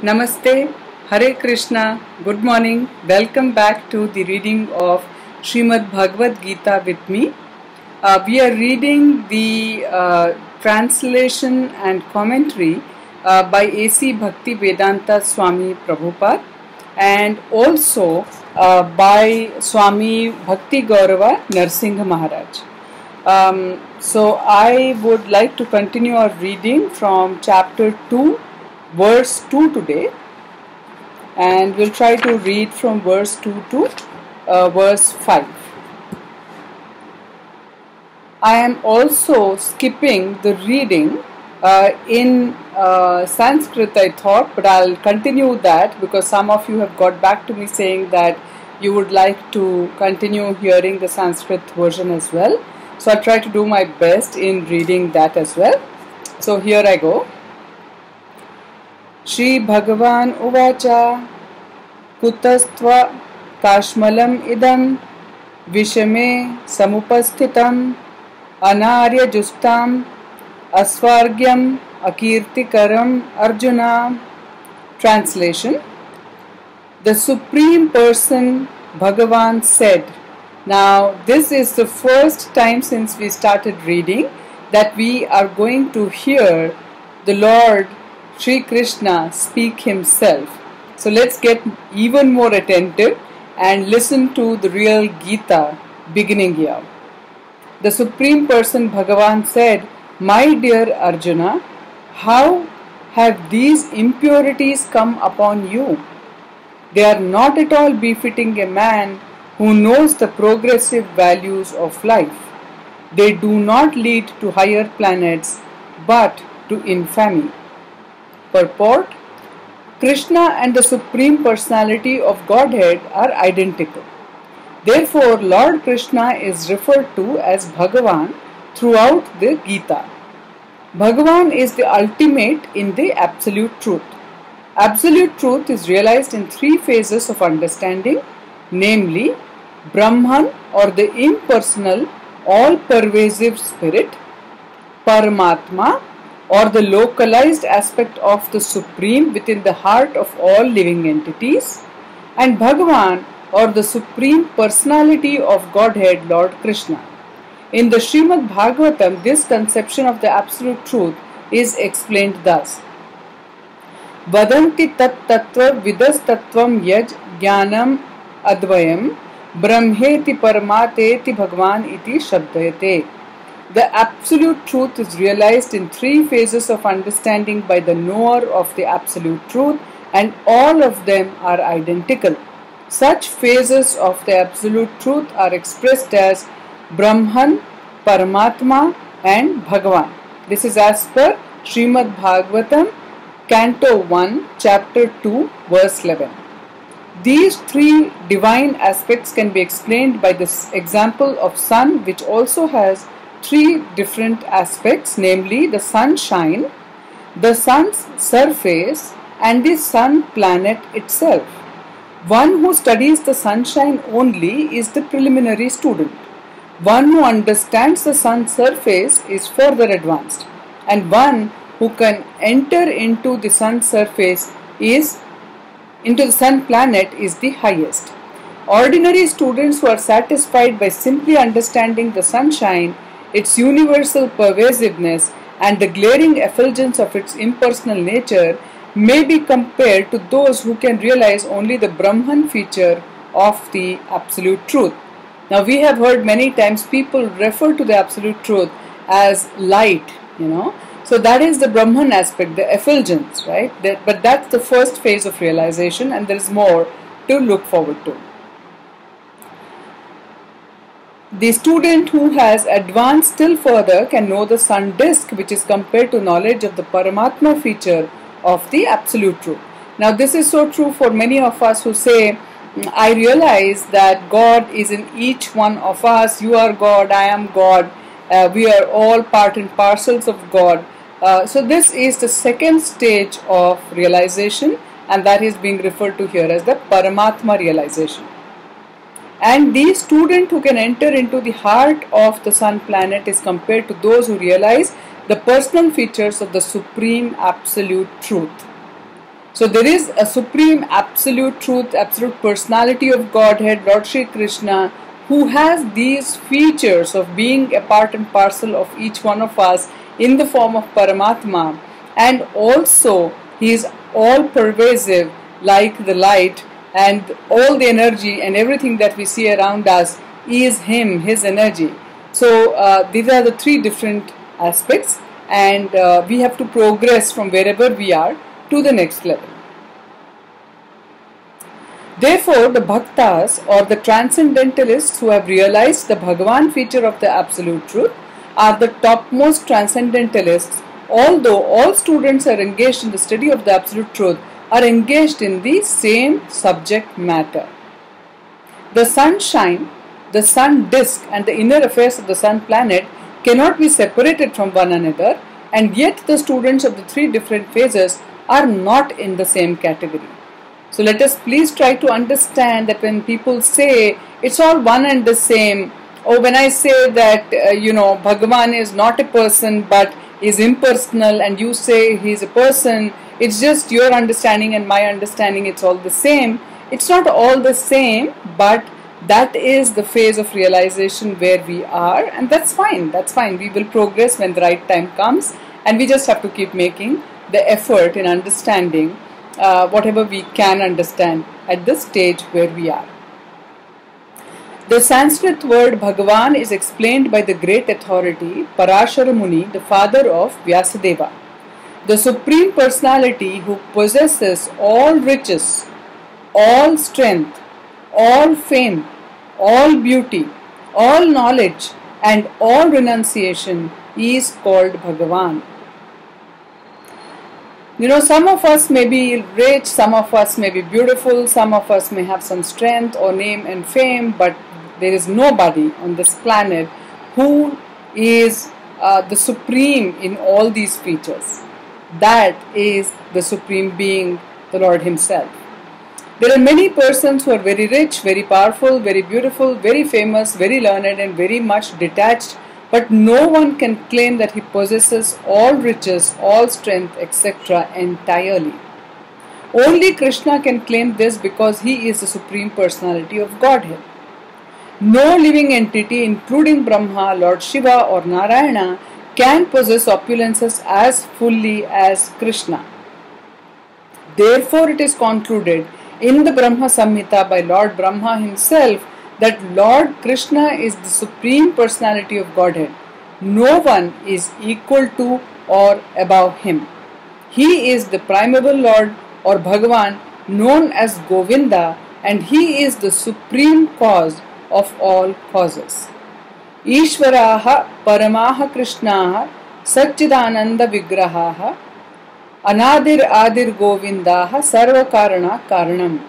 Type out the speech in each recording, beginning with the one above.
Namaste, Hare Krishna, good morning, welcome back to the reading of Srimad Bhagavad Gita with me. We are reading the translation and commentary by A.C. Bhakti Vedanta Swami Prabhupada and also by Swami Bhakti Gaurava Narsingha Maharaj. So I would like to continue our reading from chapter 2, verse 2 today, and we'll try to read from verse 2 to verse 5. I am also skipping the reading in Sanskrit, I thought, but I'll continue that because some of you have got back to me saying that you would like to continue hearing the Sanskrit version as well. So I'll try to do my best in reading that as well. So here I go. Shri Bhagavan Uvacha Kutastva Kashmalam Idam Vishame Samupasthitam Anarya Justam Asvargyam Akirtikaram Arjuna. Translation. The Supreme Person Bhagavan said. Now this is the first time since we started reading that we are going to hear the Lord Sri Krishna speak himself. So let's get even more attentive and listen to the real Gita beginning here. The Supreme Person Bhagavan said, "My dear Arjuna, how have these impurities come upon you? They are not at all befitting a man who knows the progressive values of life. They do not lead to higher planets but to infamy." Purport: Krishna and the Supreme Personality of Godhead are identical. Therefore, Lord Krishna is referred to as Bhagavan throughout the Gita. Bhagavan is the ultimate in the Absolute Truth. Absolute Truth is realized in three phases of understanding, namely Brahman or the impersonal, all-pervasive spirit, Paramatma or the localized aspect of the Supreme within the heart of all living entities, and Bhagavan or the Supreme Personality of Godhead, Lord Krishna. In the Srimad Bhagavatam, this conception of the Absolute Truth is explained thus. Vadanti tat tattva vidas tattvam yaj jnanam advayam brahmeti paramateti bhagwan iti shabdayate. The Absolute Truth is realized in three phases of understanding by the knower of the Absolute Truth, and all of them are identical. Such phases of the Absolute Truth are expressed as Brahman, Paramatma and Bhagavan. This is as per Srimad Bhagavatam, Canto 1, Chapter 2, verse 11. These three divine aspects can be explained by this example of sun, which also has three different aspects, namely the sunshine, the sun's surface and the sun planet itself. One who studies the sunshine only is the preliminary student. One who understands the sun's surface is further advanced, and one who can enter into the sun's surface into the sun planet is the highest. Ordinary students who are satisfied by simply understanding the sunshine, its universal pervasiveness and the glaring effulgence of its impersonal nature may be compared to those who can realize only the Brahman feature of the Absolute Truth. Now we have heard many times people refer to the Absolute Truth as light, So that is the Brahman aspect, the effulgence, right? But that's the first phase of realization, and there is more to look forward to. The student who has advanced still further can know the sun disk, which is compared to knowledge of the Paramatma feature of the Absolute Truth. Now this is so true for many of us who say, I realize that God is in each one of us. You are God, I am God. We are all part and parcels of God. So this is the second stage of realization, and that is being referred to here as the Paramatma realization. And the student who can enter into the heart of the sun planet is compared to those who realize the personal features of the Supreme Absolute Truth. So there is a supreme absolute truth, absolute personality of Godhead, Lord Shri Krishna, who has these features of being a part and parcel of each one of us in the form of Paramatma, and also he is all pervasive like the light, and all the energy and everything that we see around us is him, his energy. So these are the three different aspects, and we have to progress from wherever we are to the next level. Therefore, the Bhaktas or the transcendentalists who have realized the Bhagavan feature of the Absolute Truth are the topmost transcendentalists, although all students are engaged in the study of the Absolute Truth are engaged in the same subject matter. The sunshine, the sun disk and the inner affairs of the sun planet cannot be separated from one another, and yet the students of the three different phases are not in the same category. So let us please try to understand that when people say it's all one and the same, or when I say that Bhagavan is not a person but is impersonal, and you say he is a person, it's just your understanding and my understanding, it's all the same. It's not all the same, but that is the phase of realization where we are, and that's fine, we will progress when the right time comes, and we just have to keep making the effort in understanding whatever we can understand at this stage where we are. The Sanskrit word Bhagavan is explained by the great authority Parashara Muni, the father of Vyasadeva. The Supreme Personality who possesses all riches, all strength, all fame, all beauty, all knowledge and all renunciation is called Bhagavan. Some of us may be rich, some of us may be beautiful, some of us may have some strength or name and fame, but there is nobody on this planet who is the supreme in all these features. That is the supreme being, the Lord himself. There are many persons who are very rich, very powerful, very beautiful, very famous, very learned and very much detached, but no one can claim that he possesses all riches, all strength, etc. entirely. Only Krishna can claim this because he is the Supreme Personality of Godhead. No living entity, including Brahma, Lord Shiva or Narayana, can possess opulences as fully as Krishna. Therefore, it is concluded in the Brahma Samhita by Lord Brahma himself that Lord Krishna is the Supreme Personality of Godhead. No one is equal to or above him. He is the primeval Lord or Bhagavan, known as Govinda, and he is the supreme cause of all causes. Ishvaraha Paramaha Krishnaha Satchidananda Vigrahaha Anadir Adir Govindaha Sarva Karana Karanam,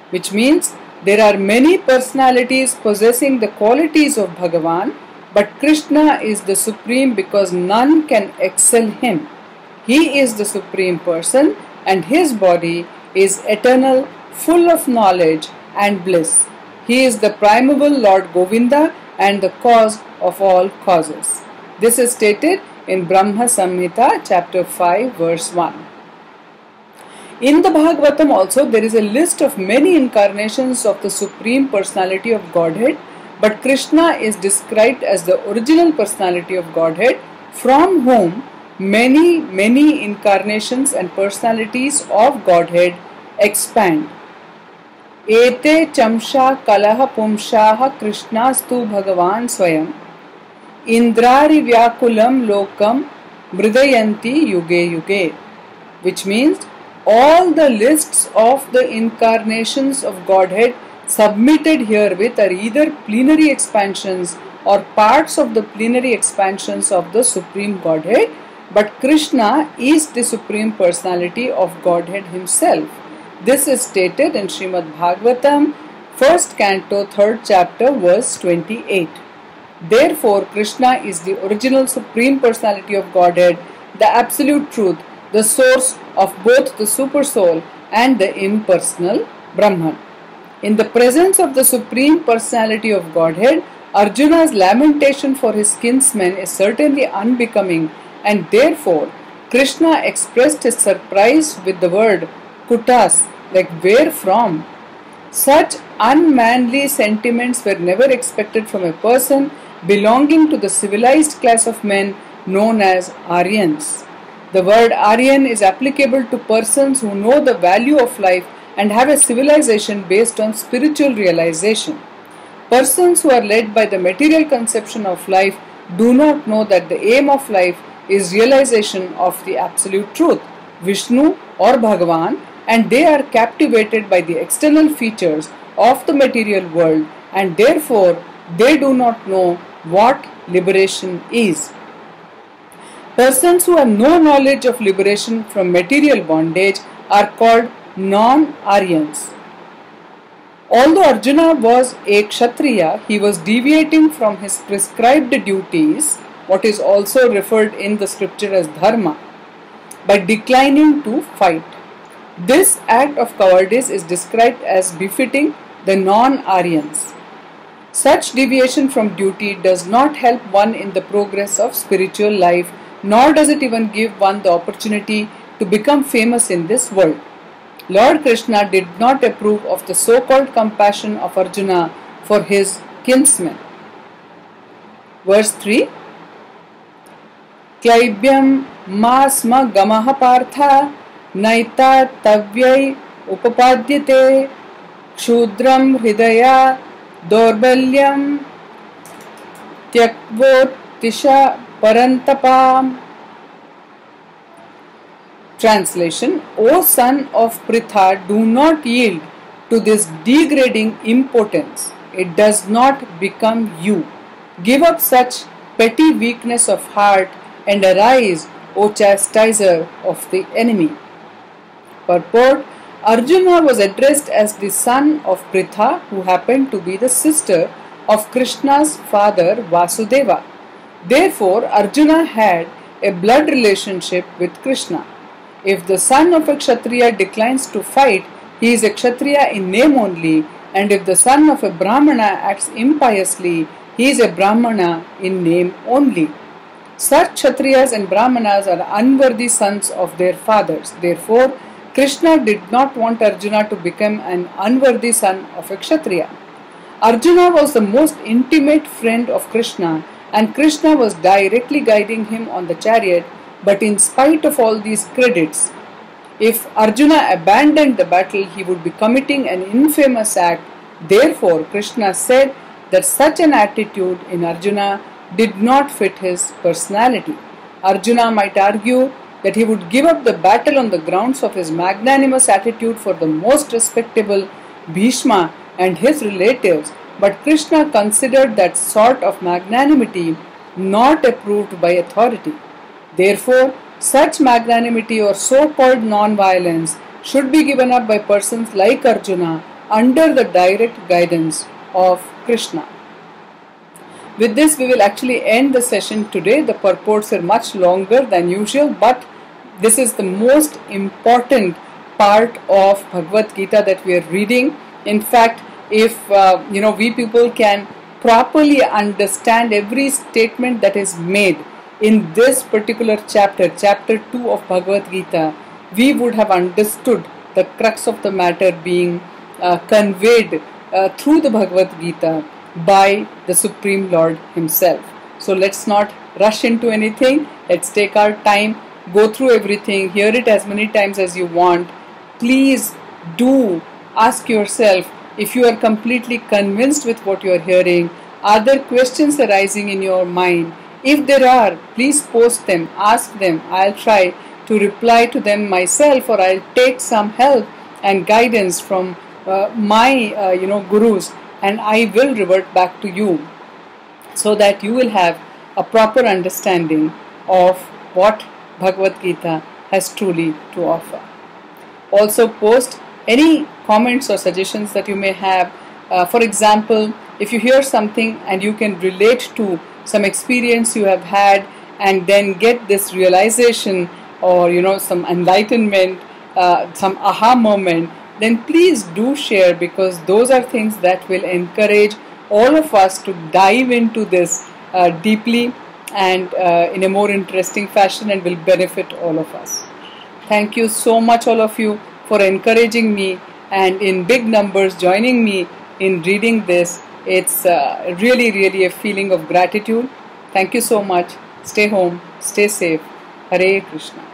which means there are many personalities possessing the qualities of Bhagavan, but Krishna is the supreme because none can excel him. He is the supreme person and his body is eternal, full of knowledge and bliss. He is the primeval Lord Govinda and the cause of all causes. This is stated in Brahma Samhita chapter 5 verse 1. In the Bhagavatam also there is a list of many incarnations of the Supreme Personality of Godhead, but Krishna is described as the original personality of Godhead, from whom many incarnations and personalities of Godhead expand. Ete chamsha kalaha pumshaha Krishnastu Bhagavan Swayam Indrari Vyakulam Lokam Mridayanti Yuge Yuge, which means all the lists of the incarnations of Godhead submitted herewith are either plenary expansions or parts of the plenary expansions of the Supreme Godhead, but Krishna is the Supreme Personality of Godhead himself. This is stated in Srimad Bhagavatam, 1st Canto, 3rd Chapter, verse 28. Therefore, Krishna is the original Supreme Personality of Godhead, the Absolute Truth, the source of both the Super Soul and the impersonal Brahman. In the presence of the Supreme Personality of Godhead, Arjuna's lamentation for his kinsmen is certainly unbecoming, and therefore Krishna expressed his surprise with the word kutas, like where from? Such unmanly sentiments were never expected from a person belonging to the civilized class of men known as Aryans. The word Aryan is applicable to persons who know the value of life and have a civilization based on spiritual realization. Persons who are led by the material conception of life do not know that the aim of life is realization of the absolute truth, Vishnu or Bhagavan, and they are captivated by the external features of the material world, and therefore they do not know what liberation is. Persons who have no knowledge of liberation from material bondage are called non-Aryans. Although Arjuna was a Kshatriya, he was deviating from his prescribed duties, what is also referred in the scripture as dharma, by declining to fight. This act of cowardice is described as befitting the non-Aryans. Such deviation from duty does not help one in the progress of spiritual life, nor does it even give one the opportunity to become famous in this world. Lord Krishna did not approve of the so-called compassion of Arjuna for his kinsmen. Verse 3. Klaibyam masma gamaha partha naita tavyai upapadyate kshudram hridaya dorbalyam tyakvotisha parantapam. Translation: O son of Pritha, do not yield to this degrading impotence. It does not become you. Give up such petty weakness of heart and arise, O chastiser of the enemy. Purport: Arjuna was addressed as the son of Pritha, who happened to be the sister of Krishna's father Vasudeva. Therefore, Arjuna had a blood relationship with Krishna. If the son of a Kshatriya declines to fight, he is a Kshatriya in name only, and if the son of a Brahmana acts impiously, he is a Brahmana in name only. Such Kshatriyas and Brahmanas are unworthy sons of their fathers. Therefore, Krishna did not want Arjuna to become an unworthy son of a Kshatriya. Arjuna was the most intimate friend of Krishna, and Krishna was directly guiding him on the chariot. But in spite of all these credits, if Arjuna abandoned the battle, he would be committing an infamous act. Therefore, Krishna said that such an attitude in Arjuna did not fit his personality. Arjuna might argue that he would give up the battle on the grounds of his magnanimous attitude for the most respectable Bhishma and his relatives, but Krishna considered that sort of magnanimity not approved by authority. Therefore, such magnanimity or so-called non-violence should be given up by persons like Arjuna under the direct guidance of Krishna. With this, we will actually end the session today. The purports are much longer than usual, but this is the most important part of Bhagavad Gita that we are reading. In fact, if we people can properly understand every statement that is made in this particular chapter, chapter 2 of Bhagavad Gita, we would have understood the crux of the matter being conveyed through the Bhagavad Gita by the Supreme Lord Himself. So let's not rush into anything. Let's take our time, go through everything, hear it as many times as you want. Please do ask yourself if you are completely convinced with what you are hearing. Are there questions arising in your mind? If there are, please post them, ask them. I'll try to reply to them myself, or I'll take some help and guidance from my gurus, and I will revert back to you so that you will have a proper understanding of what Bhagavad Gita has truly to offer. Also post any comments or suggestions that you may have. For example, if you hear something and you can relate to some experience you have had and then get this realization or some enlightenment, some aha moment, then please do share, because those are things that will encourage all of us to dive into this deeply and in a more interesting fashion, and will benefit all of us. Thank you so much, all of you, for encouraging me and in big numbers joining me in reading this. It's really, really a feeling of gratitude. Thank you so much. Stay home, stay safe. Hare Krishna.